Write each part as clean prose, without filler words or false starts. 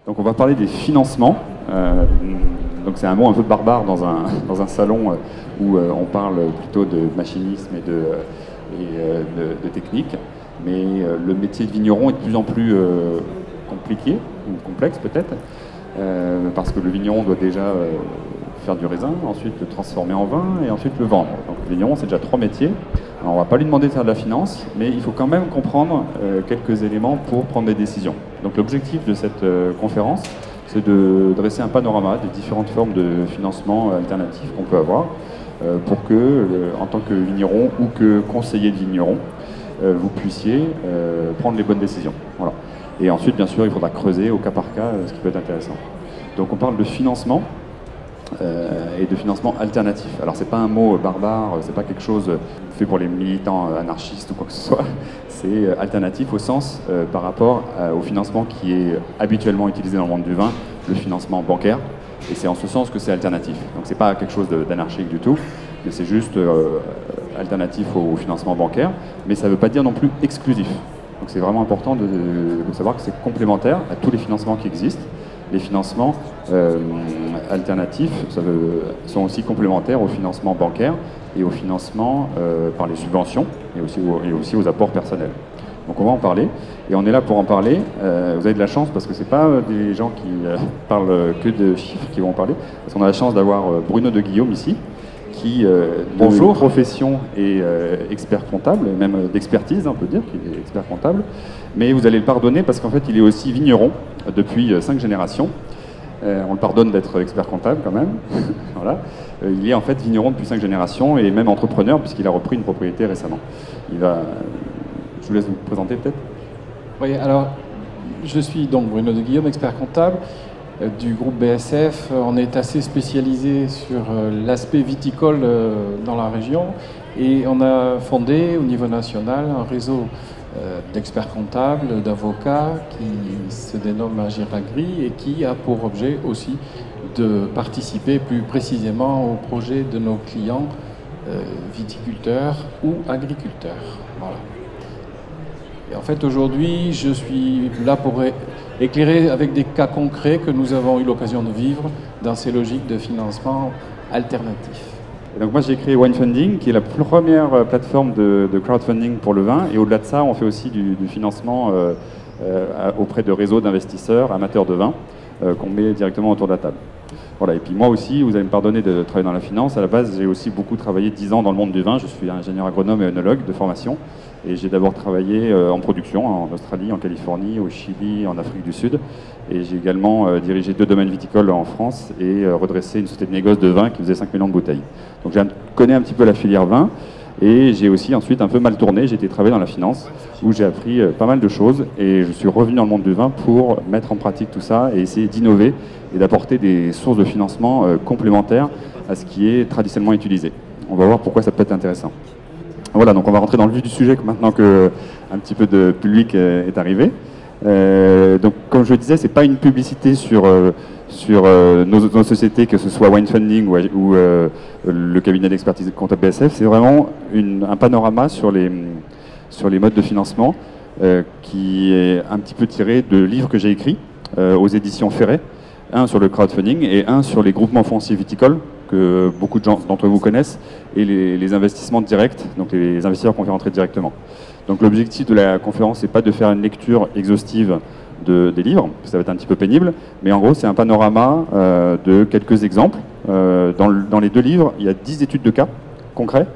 Donc on va parler des financements. Donc c'est un mot un peu barbare dans un salon où on parle plutôt de machinisme et de technique. Mais le métier de vigneron est de plus en plus compliqué, ou complexe peut-être, parce que le vigneron doit déjà faire du raisin, ensuite le transformer en vin et ensuite le vendre. Donc le vigneron, c'est déjà 3 métiers. Alors, on ne va pas lui demander de faire de la finance, mais il faut quand même comprendre quelques éléments pour prendre des décisions. Donc l'objectif de cette conférence, c'est de dresser un panorama des différentes formes de financement alternatifs qu'on peut avoir pour que, en tant que vigneron ou que conseiller de vigneron, vous puissiez prendre les bonnes décisions. Voilà. Et ensuite, bien sûr, il faudra creuser au cas par cas ce qui peut être intéressant. Donc on parle de financement et de financement alternatif. Alors c'est pas un mot barbare, c'est pas quelque chose fait pour les militants anarchistes ou quoi que ce soit. C'est alternatif au sens par rapport au financement qui est habituellement utilisé dans le monde du vin, le financement bancaire. Et c'est en ce sens que c'est alternatif. Donc c'est pas quelque chose d'anarchique du tout, mais c'est juste alternatif au financement bancaire. Mais ça ne veut pas dire non plus exclusif. Donc c'est vraiment important de savoir que c'est complémentaire à tous les financements qui existent. Les financements alternatifs sont aussi complémentaires au financement bancaire et au financement par les subventions et aussi aux apports personnels. Donc on va en parler, et on est là pour en parler. Vous avez de la chance parce que c'est pas des gens qui parlent que de chiffres qui vont en parler, parce qu'on a la chance d'avoir Bruno de Guillaume ici, qui de profession est expert comptable, même d'expertise, on peut dire qu'il est expert comptable. Mais vous allez le pardonner parce qu'en fait il est aussi vigneron depuis 5 générations. On le pardonne d'être expert comptable quand même. Voilà. Il est en fait vigneron depuis 5 générations et même entrepreneur puisqu'il a repris une propriété récemment. Je vous laisse vous présenter peut-être. Oui, alors je suis donc Bruno de Guillaume, expert comptable du groupe BSF. On est assez spécialisé sur l'aspect viticole dans la région et on a fondé au niveau national un réseau d'experts comptables, d'avocats qui se dénomme Agir Agri et qui a pour objet aussi de participer plus précisément au projet de nos clients viticulteurs ou agriculteurs. Voilà. Et en fait, aujourd'hui, je suis là pour éclairer avec des cas concrets que nous avons eu l'occasion de vivre dans ces logiques de financement alternatif. Et donc moi, j'ai créé WineFunding, qui est la première plateforme de crowdfunding pour le vin. Et au-delà de ça, on fait aussi du financement auprès de réseaux d'investisseurs amateurs de vin qu'on met directement autour de la table. Voilà. Et puis moi aussi, vous allez me pardonner de travailler dans la finance. À la base, j'ai aussi beaucoup travaillé 10 ans dans le monde du vin. Je suis ingénieur agronome et œnologue de formation. Et j'ai d'abord travaillé en production en Australie, en Californie, au Chili, en Afrique du Sud. Et j'ai également dirigé 2 domaines viticoles en France et redressé une société de négoce de vin qui faisait 5 millions de bouteilles. Donc je connais un petit peu la filière vin. Et j'ai aussi ensuite un peu mal tourné. J'ai été travailler dans la finance où j'ai appris pas mal de choses. Et je suis revenu dans le monde du vin pour mettre en pratique tout ça et essayer d'innover et d'apporter des sources de financement complémentaires à ce qui est traditionnellement utilisé. On va voir pourquoi ça peut être intéressant. Voilà, donc on va rentrer dans le vif du sujet maintenant que un petit peu de public est arrivé. Donc, comme je le disais, c'est pas une publicité sur nos sociétés, que ce soit WineFunding ou le cabinet d'expertise comptable BSF. C'est vraiment un panorama sur les modes de financement qui est un petit peu tiré de livres que j'ai écrits aux éditions Ferret. Un sur le crowdfunding et un sur les groupements fonciers viticoles que beaucoup d'entre vous connaissent, et les investissements directs, donc les investisseurs qu'on fait rentrer directement. Donc l'objectif de la conférence, c'est pas de faire une lecture exhaustive des livres, ça va être un petit peu pénible, mais en gros c'est un panorama de quelques exemples. Dans les 2 livres, il y a 10 études de cas concrets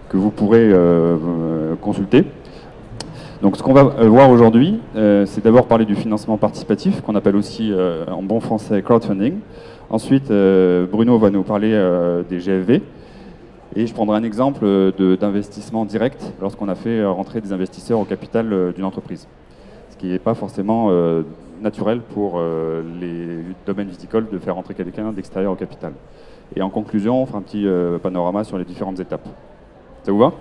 que vous pourrez consulter. Donc ce qu'on va voir aujourd'hui, c'est d'abord parler du financement participatif, qu'on appelle aussi en bon français crowdfunding. Ensuite, Bruno va nous parler des GFV. Et je prendrai un exemple d'investissement direct lorsqu'on a fait rentrer des investisseurs au capital d'une entreprise. Ce qui n'est pas forcément naturel pour les domaines viticoles de faire rentrer quelqu'un d'extérieur au capital. Et en conclusion, on fera un petit panorama sur les différentes étapes. Ça vous va ?